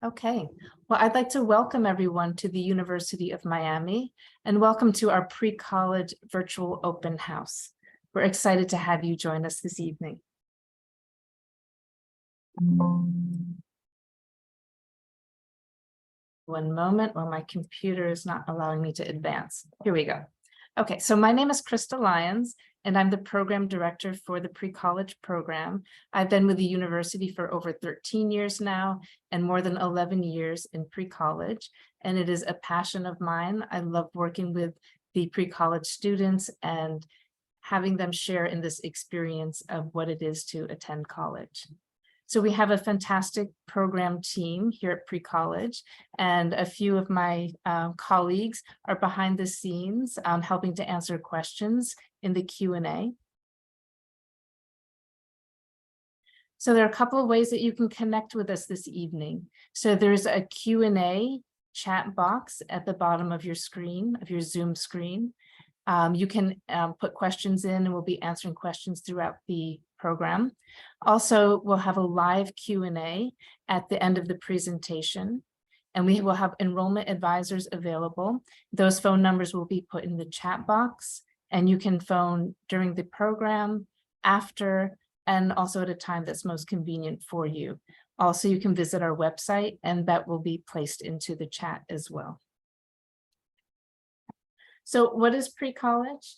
Okay, well, I'd like to welcome everyone to the University of Miami and welcome to our pre-college virtual open house. We're excited to have you join us this evening. One moment while my computer is not allowing me to advance. Here we go. Okay, so my name is Krista Lyons, and I'm the program director for the pre-college program. I've been with the university for over 13 years now and more than 11 years in pre-college, and it is a passion of mine. I love working with the pre-college students and having them share in this experience of what it is to attend college. So we have a fantastic program team here at pre-college, and a few of my colleagues are behind the scenes helping to answer questions in the Q&A. So there are a couple of ways that you can connect with us this evening. So there's a Q&A chat box at the bottom of your screen, of your Zoom screen. You can put questions in and we'll be answering questions throughout the program. Also, we'll have a live Q&A at the end of the presentation, and we will have enrollment advisors available. Those phone numbers will be put in the chat box, and you can phone during the program, after, and also at a time that's most convenient for you. Also, you can visit our website, and that will be placed into the chat as well. So what is pre-college?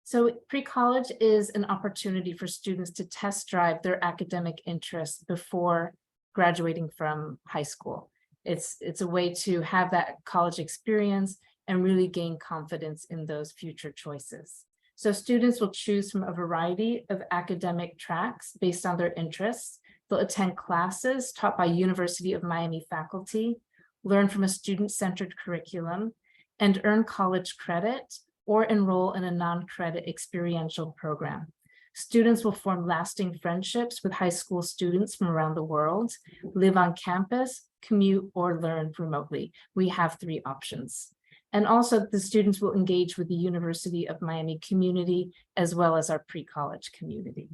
So pre-college is an opportunity for students to test drive their academic interests before graduating from high school. It's a way to have that college experience and really gain confidence in those future choices. So students will choose from a variety of academic tracks based on their interests. They'll attend classes taught by University of Miami faculty, learn from a student-centered curriculum, and earn college credit or enroll in a non-credit experiential program. Students will form lasting friendships with high school students from around the world, live on campus, commute, or learn remotely. We have 3 options. And also the students will engage with the University of Miami community as well as our pre-college community.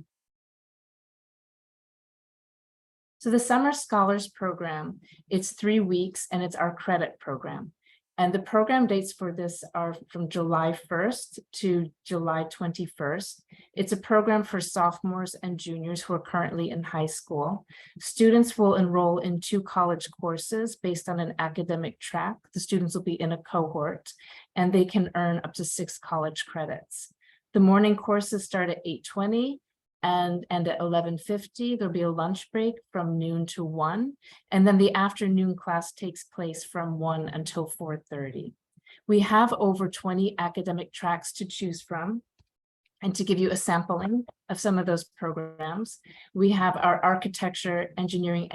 So the Summer Scholars Program, it's 3 weeks and it's our credit program. And the program dates for this are from July 1st to July 21st. It's a program for sophomores and juniors who are currently in high school. Students will enroll in 2 college courses based on an academic track. The students will be in a cohort, and they can earn up to 6 college credits. The morning courses start at 8:20. And at 11:50, there'll be a lunch break from noon to 1. And then the afternoon class takes place from 1 until 4:30. We have over 20 academic tracks to choose from. And to give you a sampling of some of those programs, we have our architecture, engineering,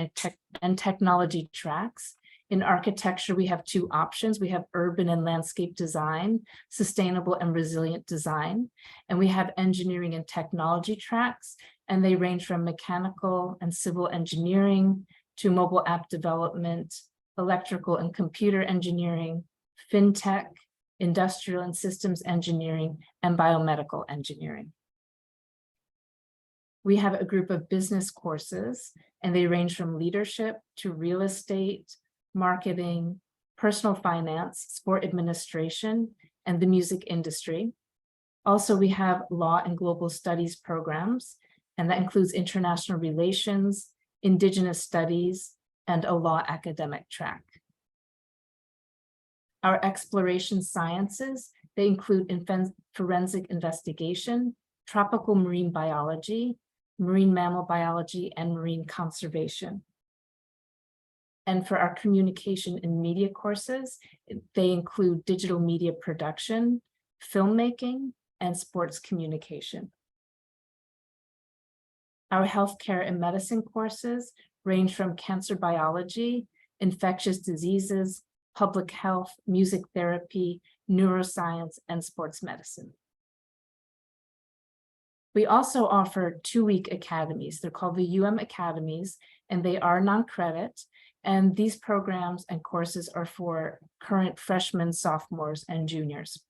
and technology tracks. In architecture, we have 2 options. We have urban and landscape design, sustainable and resilient design. And we have engineering and technology tracks, and they range from mechanical and civil engineering to mobile app development, electrical and computer engineering, fintech, industrial and systems engineering, and biomedical engineering. We have a group of business courses, and they range from leadership to real estate, marketing, personal finance, sport administration, and the music industry. Also, we have law and global studies programs, and that includes international relations, indigenous studies, and a law academic track. Our exploration sciences, they include forensic investigation, tropical marine biology, marine mammal biology, and marine conservation. And for our communication and media courses, they include digital media production, filmmaking, and sports communication. Our healthcare and medicine courses range from cancer biology, infectious diseases, public health, music therapy, neuroscience, and sports medicine. We also offer 2-week academies. They're called the UM Academies, and they are non-credit. And these programs and courses are for current freshmen, sophomores, and juniors.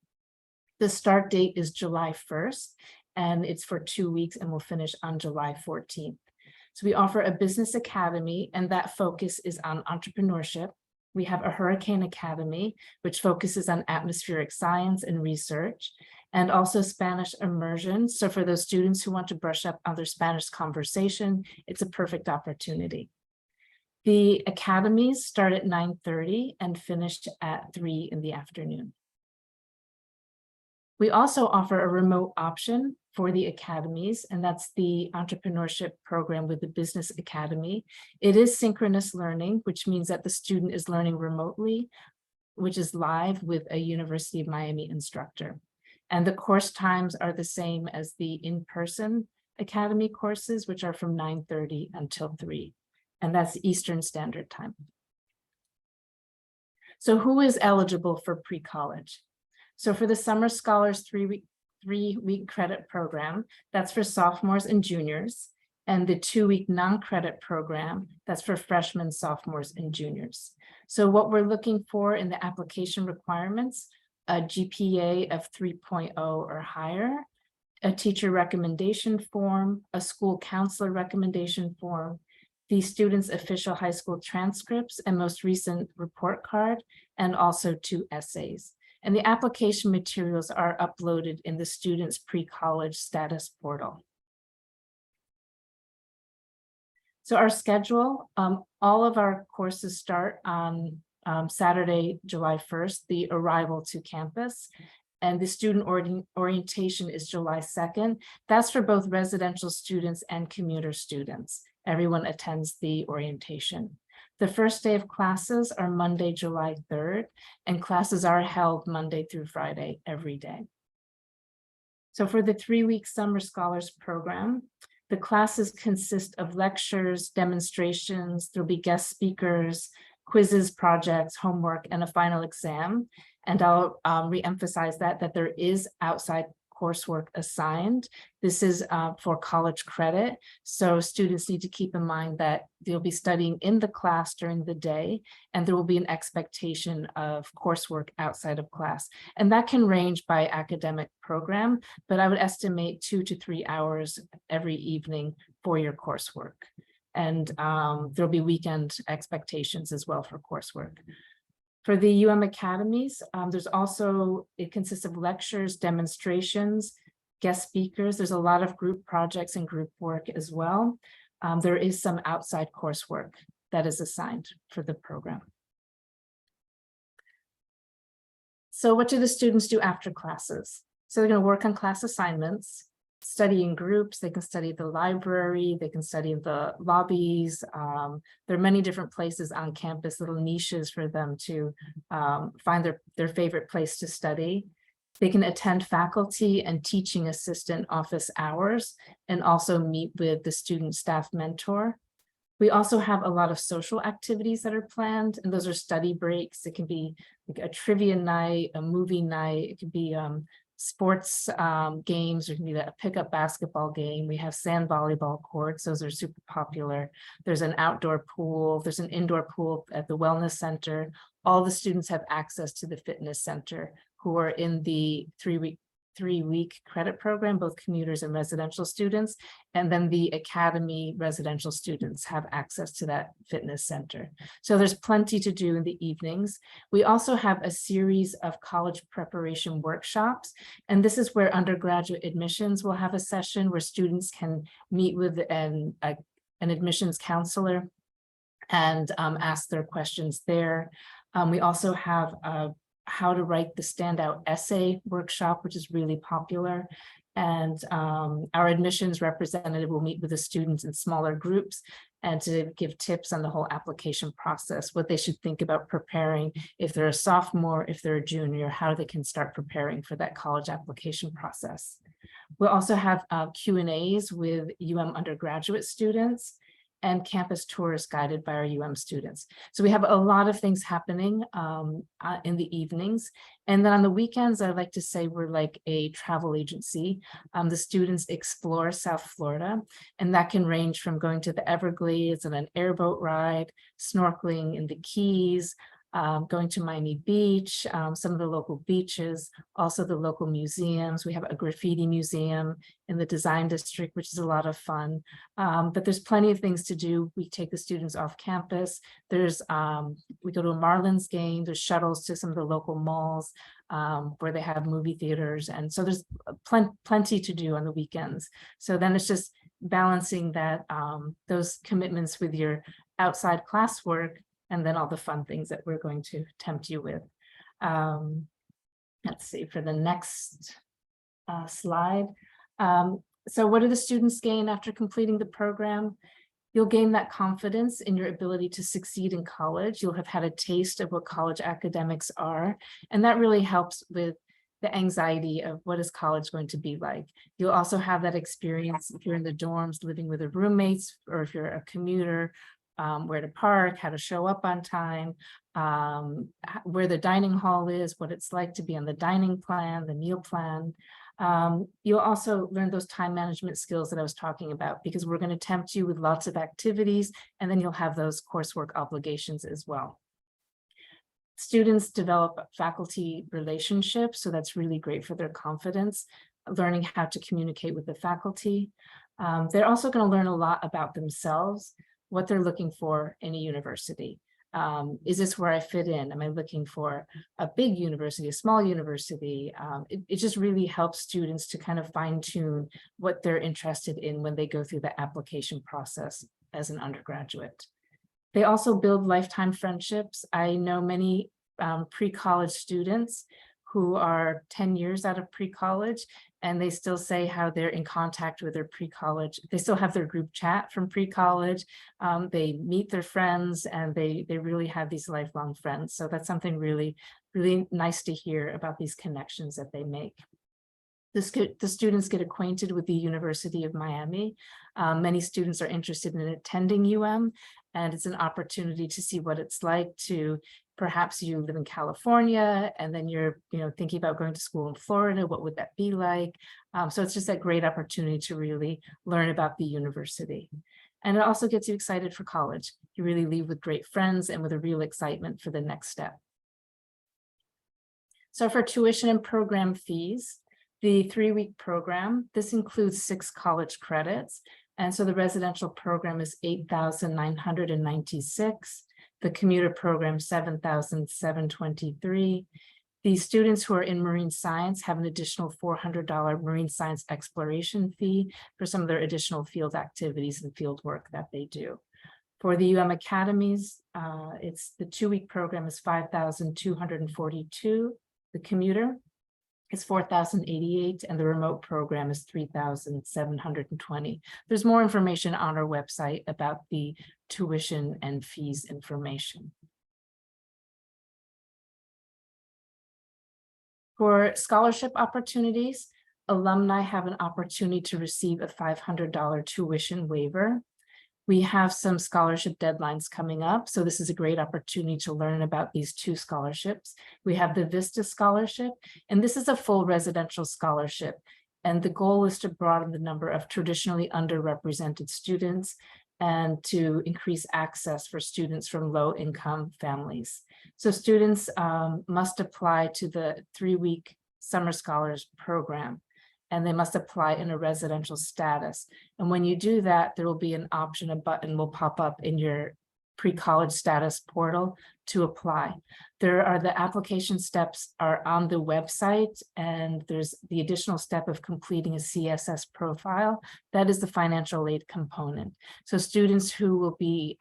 The start date is July 1st, and it's for 2 weeks and will finish on July 14th. So we offer a business academy, and that focus is on entrepreneurship. We have a hurricane academy, which focuses on atmospheric science and research, and also Spanish immersion. So for those students who want to brush up on their Spanish conversation, it's a perfect opportunity. The academies start at 9:30 and finish at 3 in the afternoon. We also offer a remote option for the academies, and that's the entrepreneurship program with the Business Academy. It is synchronous learning, which means that the student is learning remotely, which is live with a University of Miami instructor. And the course times are the same as the in-person academy courses, which are from 9:30 until 3, and that's Eastern Standard Time. So who is eligible for pre-college? So for the Summer Scholars three-week credit program, that's for sophomores and juniors, and the 2-week non-credit program, that's for freshmen, sophomores, and juniors. So what we're looking for in the application requirements, a GPA of 3.0 or higher, a teacher recommendation form, a school counselor recommendation form, the student's official high school transcripts and most recent report card, and also 2 essays. And the application materials are uploaded in the student's pre-college status portal. So our schedule, all of our courses start on Saturday, July 1st, the arrival to campus. And the student orientation is July 2nd. That's for both residential students and commuter students. Everyone attends the orientation. The first day of classes are Monday, July 3rd, and classes are held Monday through Friday every day. So for the 3-week Summer Scholars Program, the classes consist of lectures, demonstrations, there'll be guest speakers, quizzes, projects, homework, and a final exam. And I'll reemphasize that there is outside coursework assigned. This is for college credit. So students need to keep in mind that they'll be studying in the class during the day, and there will be an expectation of coursework outside of class. And that can range by academic program, but I would estimate 2 to 3 hours every evening for your coursework. And there'll be weekend expectations as well for coursework. For the UM academies, it consists of lectures, demonstrations, guest speakers. There's a lot of group projects and group work as well. There is some outside coursework that is assigned for the program. So what do the students do after classes? So they're going to work on class assignments, study in groups. They can study the library, they can study the lobbies. There are many different places on campus, little niches for them to find their favorite place to study. They can attend faculty and teaching assistant office hours and also meet with the student staff mentor. We also have a lot of social activities that are planned, and those are study breaks. It can be like a trivia night, a movie night, it could be sports games, or it can be a pickup basketball game. We have sand volleyball courts, those are super popular. There's an outdoor pool, there's an indoor pool at the wellness center. All the students have access to the fitness center who are in the three-week credit program, both commuters and residential students. And then the academy residential students have access to that fitness center. So there's plenty to do in the evenings. We also have a series of college preparation workshops. And this is where undergraduate admissions will have a session where students can meet with an admissions counselor and ask their questions there. We also have a how to write the standout essay workshop, which is really popular. And our admissions representative will meet with the students in smaller groups and to give tips on the whole application process, what they should think about preparing if they're a sophomore, if they're a junior, how they can start preparing for that college application process. We'll also have Q&As with UM undergraduate students and campus tours guided by our UM students. So we have a lot of things happening in the evenings. And then on the weekends, I like to say we're like a travel agency. The students explore South Florida, and that can range from going to the Everglades and an airboat ride, snorkeling in the Keys, going to Miami Beach, some of the local beaches, also the local museums. We have a graffiti museum in the design district, which is a lot of fun. But there's plenty of things to do. We take the students off campus. There's we go to a Marlins game. There's shuttles to some of the local malls where they have movie theaters. And so there's plenty to do on the weekends. So then it's just balancing that those commitments with your outside classwork and then all the fun things that we're going to tempt you with. Let's see, for the next slide. So what do the students gain after completing the program? You'll gain that confidence in your ability to succeed in college. You'll have had a taste of what college academics are, and that really helps with the anxiety of what is college going to be like. You'll also have that experience if you're in the dorms living with the roommates, or if you're a commuter, where to park, how to show up on time, where the dining hall is, what it's like to be on the dining plan, the meal plan. You'll also learn those time management skills that I was talking about, because we're going to tempt you with lots of activities, and then you'll have those coursework obligations as well. Students develop faculty relationships, so that's really great for their confidence, learning how to communicate with the faculty. They're also going to learn a lot about themselves, what they're looking for in a university. Is this where I fit in? Am I looking for a big university, a small university? It just really helps students to kind of fine tune what they're interested in when they go through the application process as an undergraduate. They also build lifetime friendships. I know many pre-college students who are 10 years out of pre-college, and they still say how they're in contact with their pre-college. They still have their group chat from pre-college. They meet their friends, and they really have these lifelong friends. So that's something really, really nice to hear about these connections that they make. The students get acquainted with the University of Miami. Many students are interested in attending UM, and it's an opportunity to see what it's like to, perhaps you live in California and then you're thinking about going to school in Florida. What would that be like? So it's just a great opportunity to really learn about the university. And it also gets you excited for college. You really leave with great friends and with a real excitement for the next step. So for tuition and program fees, the 3-week program, this includes 6 college credits. And so the residential program is $8,996. The commuter program, $7,723. The students who are in marine science have an additional $400 marine science exploration fee for some of their additional field activities and field work that they do. For the UM Academies, it's the 2-week program is $5,242. The commuter is $4,088, and the remote program is $3,720. There's more information on our website about the tuition and fees information. For scholarship opportunities, alumni have an opportunity to receive a $500 tuition waiver. We have some scholarship deadlines coming up, so this is a great opportunity to learn about these 2 scholarships. We have the VISTA scholarship, and this is a full residential scholarship. And the goal is to broaden the number of traditionally underrepresented students and to increase access for students from low-income families. So students must apply to the 3-week Summer Scholars Program, and they must apply in a residential status. And when you do that, there will be an option, a button will pop up in your pre-college status portal to apply. The application steps are on the website, and there's the additional step of completing a CSS profile. That is the financial aid component. So students who will be,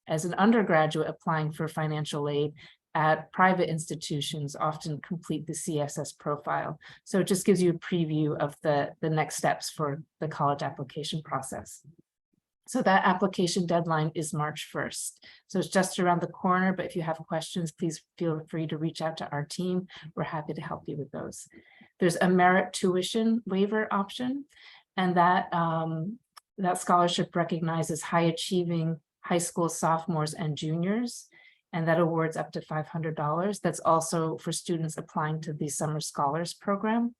as an undergraduate, applying for financial aid at private institutions often complete the CSS profile. So it just gives you a preview of the next steps for the college application process. So that application deadline is March 1st. So it's just around the corner, but if you have questions, please feel free to reach out to our team. We're happy to help you with those. There's a merit tuition waiver option, and that scholarship recognizes high achieving high school sophomores and juniors, and that awards up to $500. That's also for students applying to the Summer Scholars Program.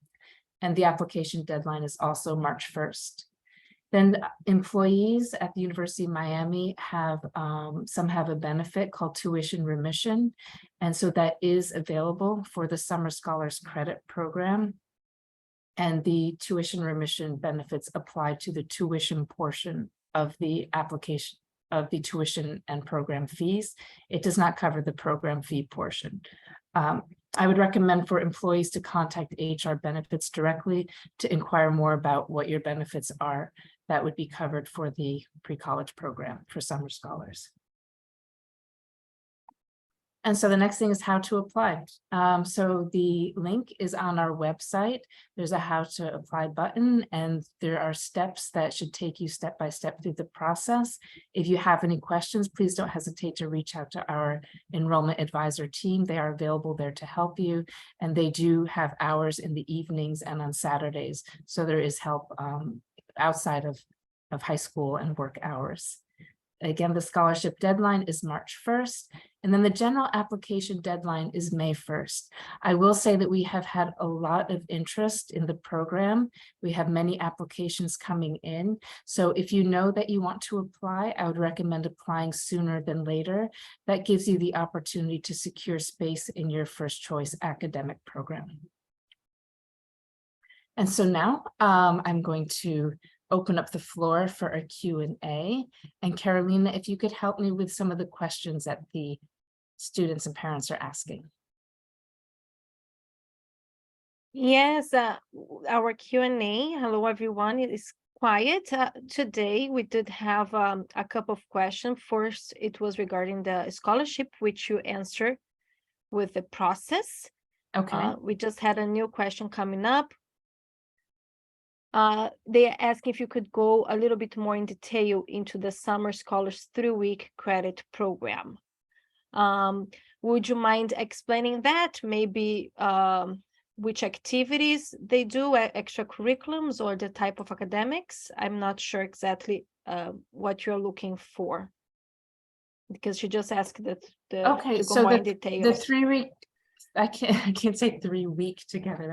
And the application deadline is also March 1st. Then employees at the University of Miami have, some have a benefit called tuition remission. And so that is available for the Summer Scholars Credit Program. And the tuition remission benefits apply to the tuition portion of the application of the tuition and program fees. It does not cover the program fee portion. I would recommend for employees to contact HR Benefits directly to inquire more about what your benefits are that would be covered for the pre-college program for summer scholars. And so the next thing is how to apply. So the link is on our website. There's a how to apply button, and there are steps that should take you step by step through the process. If you have any questions, please don't hesitate to reach out to our enrollment advisor team. They are available there to help you, and they do have hours in the evenings and on Saturdays. So there is help outside of high school and work hours. Again, the scholarship deadline is March 1st, and then the general application deadline is May 1st. I will say that we have had a lot of interest in the program. We have many applications coming in. So if you know that you want to apply, I would recommend applying sooner than later. That gives you the opportunity to secure space in your first choice academic program. And so now I'm going to open up the floor for a Q&A. And Carolina, if you could help me with some of the questions that the students and parents are asking. Yes, our Q&A, hello everyone, it is quiet. Today we did have a couple of questions. First, it was regarding the scholarship, which you answered with the process. Okay. We just had a new question coming up. They ask if you could go a little bit more in detail into the Summer Scholars 3-week credit program. Would you mind explaining that? Maybe which activities they do, extracurriculums, or the type of academics? I'm not sure exactly what you're looking for, because she just asked that Okay, to go so more in the detail. 3-week, I can't say 3-week together.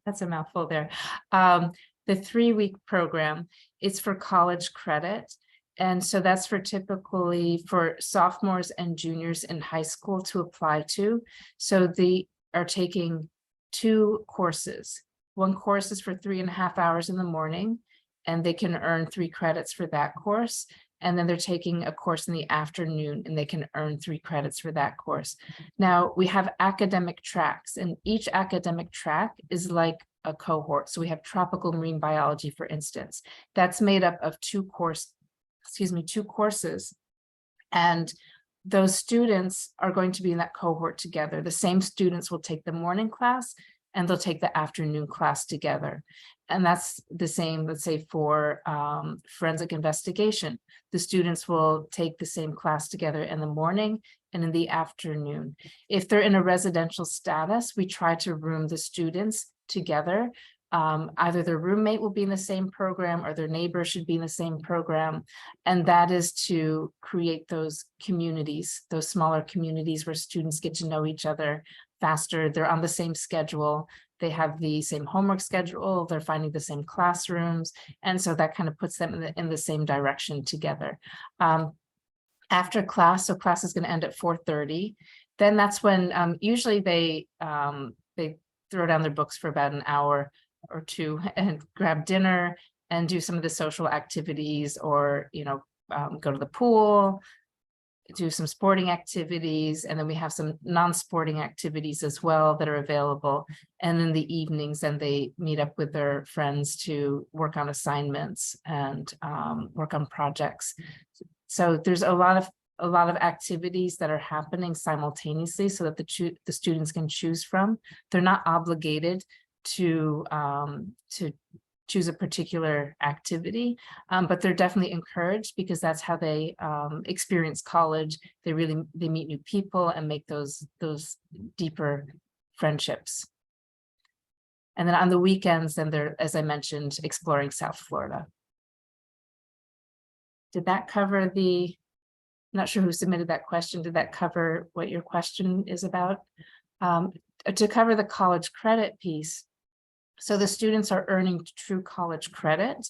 That's a mouthful there. The 3-week program is for college credit. And so that's for typically for sophomores and juniors in high school to apply to. So they are taking 2 courses. One course is for 3.5 hours in the morning, and they can earn 3 credits for that course. And then they're taking a course in the afternoon, and they can earn 3 credits for that course. Now we have academic tracks, and each academic track is like a cohort. So we have tropical marine biology, for instance, that's made up of 2 courses. And those students are going to be in that cohort together. The same students will take the morning class and they'll take the afternoon class together. And that's the same, let's say, for forensic investigation. The students will take the same class together in the morning and in the afternoon. If they're in a residential status, we try to room the students together. Either their roommate will be in the same program or their neighbor should be in the same program. And that is to create those communities, those smaller communities where students get to know each other faster. They're on the same schedule. They have the same homework schedule. They're finding the same classrooms. And so that kind of puts them in the same direction together. After class, so class is going to end at 4:30. Then that's when usually they throw down their books for about an hour or 2 and grab dinner and do some of the social activities, or go to the pool, do some sporting activities, and then we have some non-sporting activities as well that are available. And in the evenings, then they meet up with their friends to work on assignments and work on projects. So there's a lot of activities that are happening simultaneously so that the students can choose from. They're not obligated to choose a particular activity, but they're definitely encouraged, because that's how they experience college. They meet new people and make those deeper friendships. And then on the weekends, then they're, as I mentioned, exploring South Florida. Did that cover I'm not sure who submitted that question. Did that cover what your question is about? To cover the college credit piece, so the students are earning true college credit.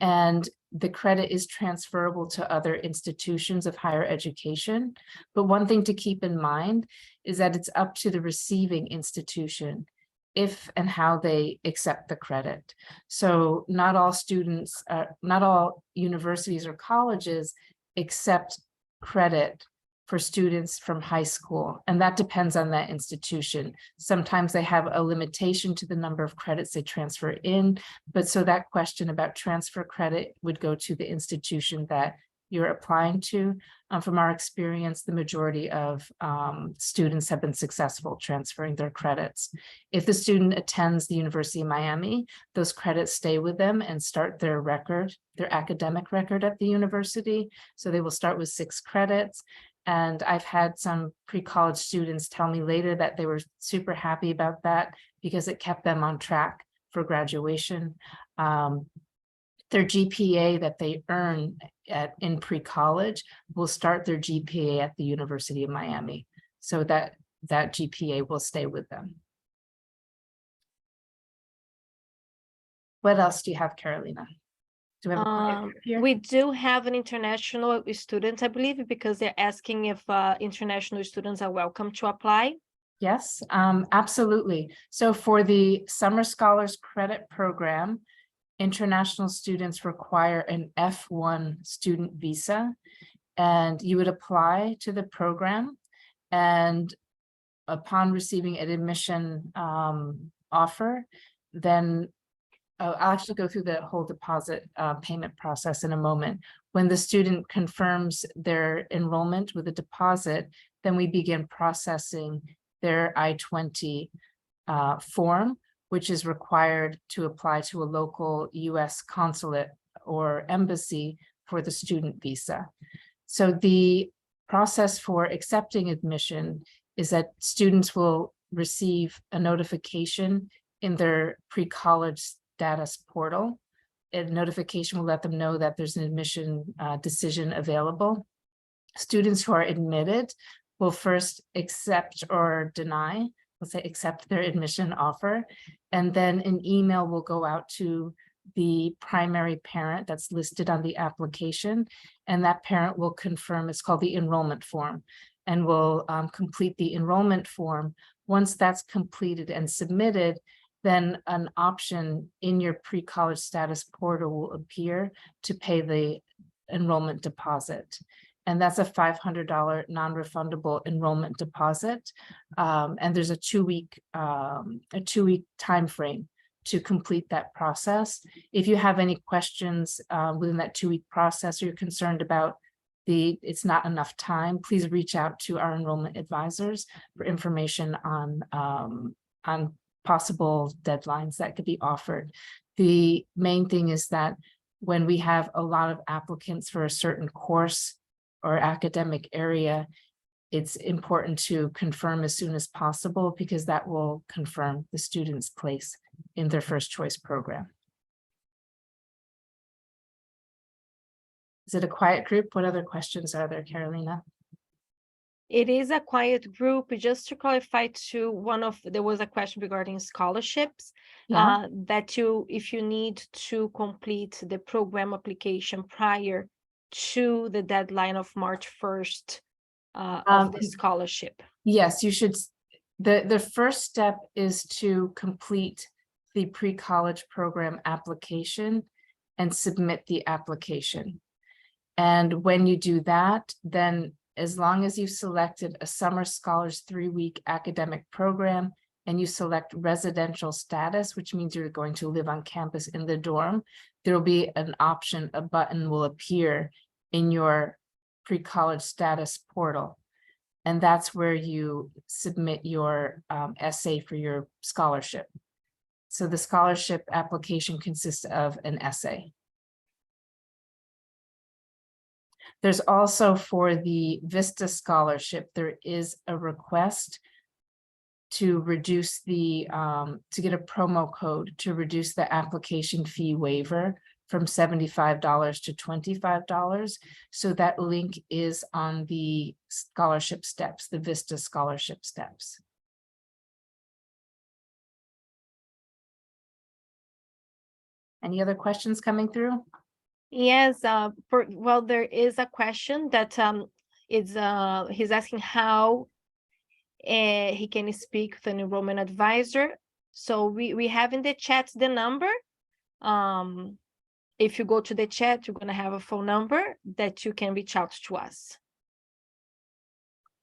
and the credit is transferable to other institutions of higher education. But one thing to keep in mind is that it's up to the receiving institution if and how they accept the credit. So not all students, not all universities or colleges accept credit for students from high school, and that depends on that institution. Sometimes they have a limitation to the number of credits they transfer in, but so that question about transfer credit would go to the institution that you're applying to. From our experience, the majority of students have been successful transferring their credits. If the student attends the University of Miami, those credits stay with them and start their record, their academic record at the university. So they will start with 6 credits. And I've had some pre-college students tell me later that they were super happy about that because it kept them on track for graduation. Their GPA that they earn in pre-college will start their GPA at the University of Miami. So that GPA will stay with them. What else do you have, Carolina? Do we have a quiet group here? We do have an international student, I believe, because they're asking if international students are welcome to apply. Yes, absolutely. So for the Summer Scholars Credit Program, international students require an F1 student visa, and you would apply to the program, and upon receiving an admission offer, then I'll actually go through the whole deposit payment process in a moment. When the student confirms their enrollment with a deposit, then we begin processing their I-20 form, which is required to apply to a local US consulate or embassy for the student visa. So the process for accepting admission is that students will receive a notification in their pre-college status portal. A notification will let them know that there's an admission decision available. Students who are admitted will first accept or deny, let's say accept their admission offer, and then an email will go out to the primary parent that's listed on the application, and that parent will confirm. It's called the enrollment form, and will complete the enrollment form. Once that's completed and submitted, then an option in your pre-college status portal will appear to pay the enrollment deposit. And that's a $500 non-refundable enrollment deposit. And there's a two-week time frame to complete that process. If you have any questions within that 2-week process, or you're concerned about it's not enough time, please reach out to our enrollment advisors for information on possible deadlines that could be offered. The main thing is that when we have a lot of applicants for a certain course or academic area, it's important to confirm as soon as possible, because that will confirm the student's place in their first choice program. Is it a quiet group? What other questions are there, Carolina? It is a quiet group. Just to clarify to there was a question regarding scholarships. Yeah. That if you need to complete the program application prior to the deadline of March 1st of the scholarship. Yes, you should. The first step is to complete the pre-college program application and submit the application. And when you do that, then as long as you've selected a Summer Scholars 3-week academic program and you select residential status, which means you're going to live on campus in the dorm, there will be an option, a button will appear in your pre-college status portal. And that's where you submit your essay for your scholarship. So the scholarship application consists of an essay. There's also, for the Vista Scholarship, there is a request to reduce the, to get a promo code to reduce the application fee waiver from $75 to $25. So that link is on the scholarship steps, the Vista Scholarship steps. Any other questions coming through? Yes, well, there is a question that he's asking how he can speak with an enrollment advisor. So we have in the chat the number. If you go to the chat, you're gonna have a phone number that you can reach out to us.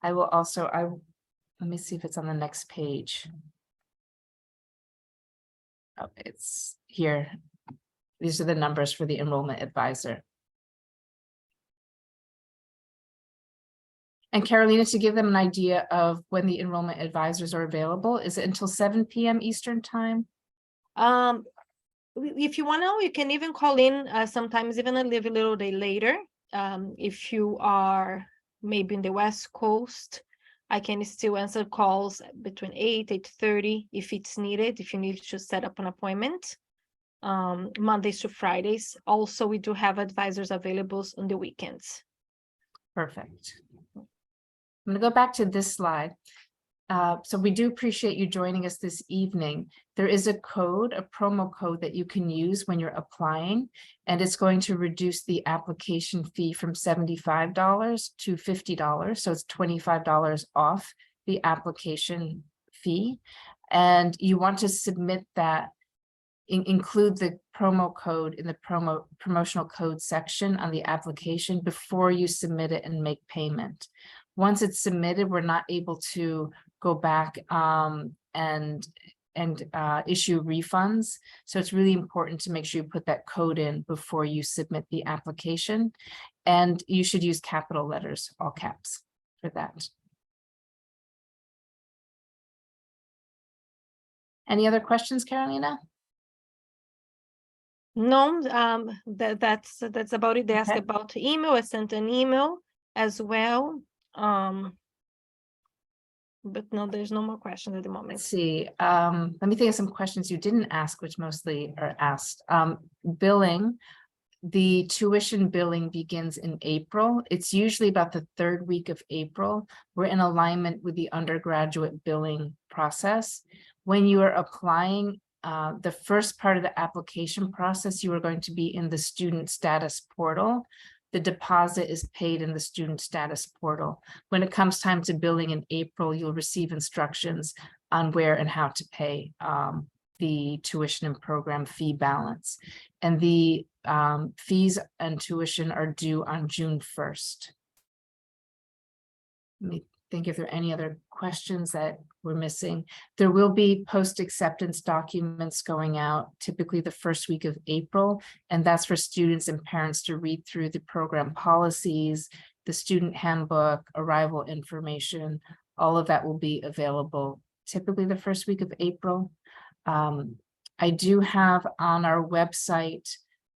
I will also, let me see if it's on the next page. Oh, it's here. These are the numbers for the enrollment advisor. And Carolina, to give them an idea of when the enrollment advisors are available, is it until 7 p.m. Eastern time? If you want to, you can even call in sometimes even a little day later. If you are maybe in the West Coast, I can still answer calls between 8:30 if it's needed, if you need to set up an appointment. Mondays to Fridays. Also, we do have advisors available on the weekends. Perfect. I'm going to go back to this slide. So we do appreciate you joining us this evening. There is a code, a promo code that you can use when you're applying, and it's going to reduce the application fee from $75 to $50. So it's $25 off the application fee. And you want to submit that, include the promo code in the promotional code section on the application before you submit it and make payment. Once it's submitted, we're not able to go back and issue refunds. So it's really important to make sure you put that code in before you submit the application. And you should use capital letters, all caps, for that. Any other questions, Carolina? No, that's about it. They asked Okay. about the email. I sent an email as well. But no, there's no more questions at the moment. Let's see. Let me think of some questions you didn't ask, which mostly are asked. Billing. The tuition billing begins in April. It's usually about the third week of April. We're in alignment with the undergraduate billing process. When you are applying, the first part of the application process, you are going to be in the student status portal. The deposit is paid in the student status portal. When it comes time to billing in April, you'll receive instructions on where and how to pay the tuition and program fee balance. And the fees and tuition are due on June 1st. Let me think if there are any other questions that we're missing. There will be post-acceptance documents going out typically the first week of April, and that's for students and parents to read through the program policies, the student handbook, arrival information. All of that will be available typically the first week of April. I do have on our website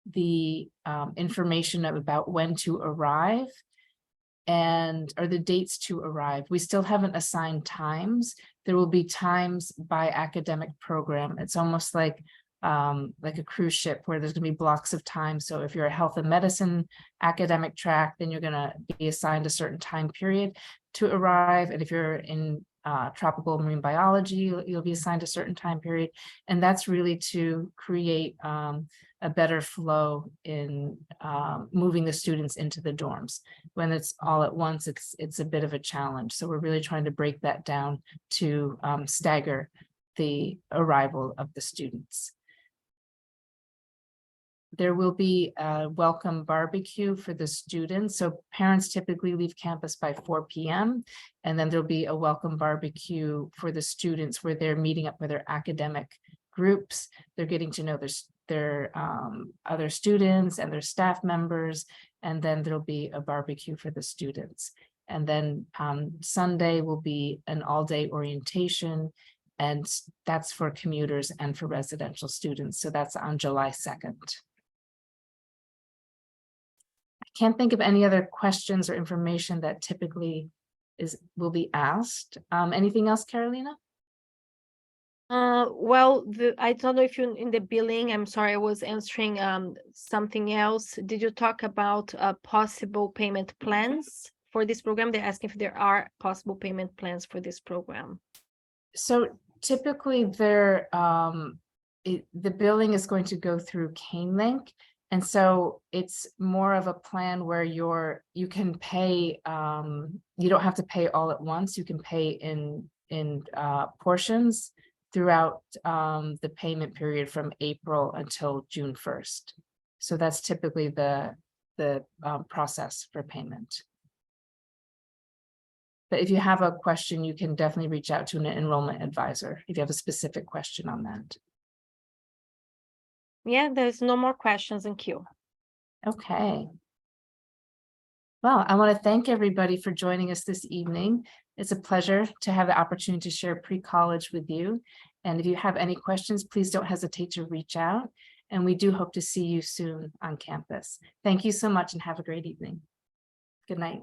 the information about when to arrive or the dates to arrive. We still haven't assigned times. There will be times by academic program. It's almost like a cruise ship where there's gonna be blocks of time. So if you're a health and medicine academic track, then you're gonna be assigned a certain time period to arrive. And if you're in tropical marine biology, you'll be assigned a certain time period. And that's really to create a better flow in moving the students into the dorms. When it's all at once, it's a bit of a challenge. So we're really trying to break that down to stagger the arrival of the students. There will be a welcome barbecue for the students. So parents typically leave campus by 4 p.m. And then there'll be a welcome barbecue for the students where they're meeting up with their academic groups. They're getting to know their other students and their staff members. And then there'll be a barbecue for the students. And then Sunday will be an all-day orientation. And that's for commuters and for residential students. So that's on July 2nd. Can't think of any other questions or information that typically will be asked. Anything else, Carolina? Well, I don't know if you in the billing, I'm sorry, I was answering something else. Did you talk about possible payment plans for this program? They're asking if there are possible payment plans for this program. So typically the billing is going to go through CaneLink. And so it's more of a plan where you can pay, you don't have to pay all at once. You can pay in portions throughout the payment period from April until June 1st. So that's typically the process for payment. But if you have a question, you can definitely reach out to an enrollment advisor if you have a specific question on that. Yeah, there's no more questions in queue. Okay. Well, I want to thank everybody for joining us this evening. It's a pleasure to have the opportunity to share pre-college with you. And if you have any questions, please don't hesitate to reach out. And we do hope to see you soon on campus. Thank you so much and have a great evening. Good night.